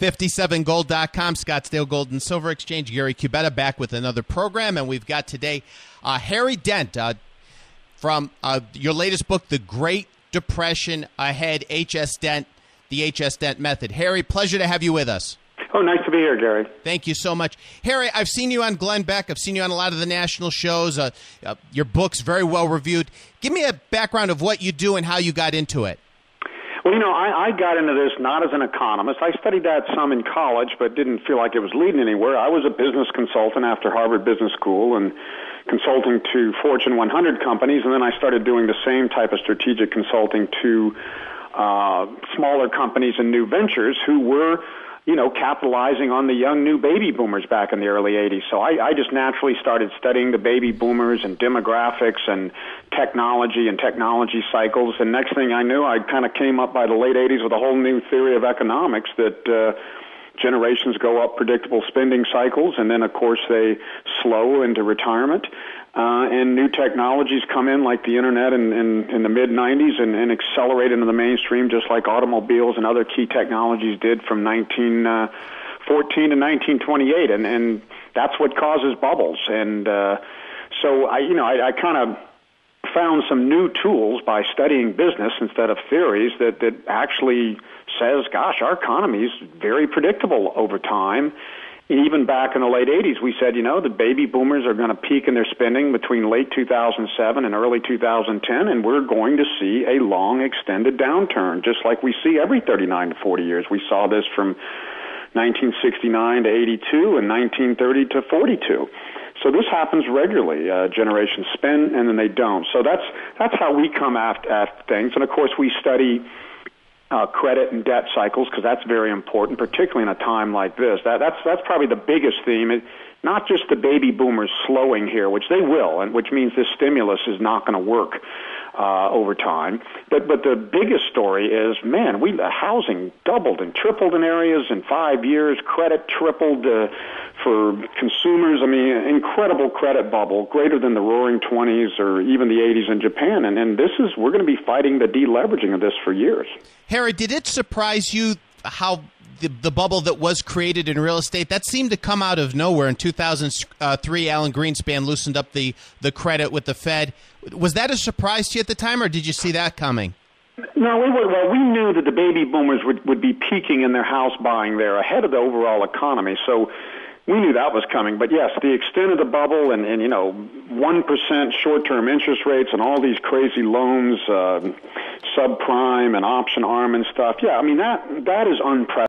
57gold.com, Scottsdale Gold and Silver Exchange. Gary Cubetta back with another program, and we've got today Harry Dent from your latest book, The Great Depression Ahead, H.S. Dent, the H.S. Dent Method. Harry, pleasure to have you with us. Oh, nice to be here, Gary. Thank you so much. Harry, I've seen you on Glenn Beck. I've seen you on a lot of the national shows. Your book's very well reviewed. Give me a background of what you do and how you got into it. Well, I got into this not as an economist. I studied that some in college, but didn't feel like it was leading anywhere. I was a business consultant after Harvard Business School and consulting to Fortune 100 companies, and then I started doing the same type of strategic consulting to smaller companies and new ventures who were capitalizing on the young new baby boomers back in the early 80s. So I just naturally started studying the baby boomers and demographics and technology cycles. And next thing I knew, I kind of came up by the late 80s with a whole new theory of economics that generations go up predictable spending cycles, and then, of course, they slow into retirement. And new technologies come in like the Internet in the mid-'90s and accelerate into the mainstream just like automobiles and other key technologies did from 1914 to 1928. And that's what causes bubbles. And so I kind of found some new tools by studying business instead of theories that actually says, gosh, our economy is very predictable over time. Even back in the late 80s, we said, the baby boomers are going to peak in their spending between late 2007 and early 2010, and we're going to see a long, extended downturn, just like we see every 39 to 40 years. We saw this from 1969 to 82 and 1930 to 42. So this happens regularly. Generations spend, and then they don't. So that's how we come at things. And, of course, we study credit and debt cycles, because that's very important, particularly in a time like this. That's probably the biggest theme. Not just the baby boomers slowing here, which they will, and which means this stimulus is not going to work over time. But the biggest story is, man, housing doubled and tripled in areas in 5 years. Credit tripled for consumers. I mean, incredible credit bubble, greater than the Roaring '20s or even the '80s in Japan. And we're going to be fighting the deleveraging of this for years. Harry, did it surprise you how the bubble that was created in real estate, that seemed to come out of nowhere? In 2003, Alan Greenspan loosened up the credit with the Fed. Was that a surprise to you at the time, or did you see that coming? No, we knew that the baby boomers would be peaking in their house buying there ahead of the overall economy. So we knew that was coming. But yes, the extent of the bubble and 1% short-term interest rates and all these crazy loans, subprime and option arm and stuff. Yeah, I mean, that is unprecedented.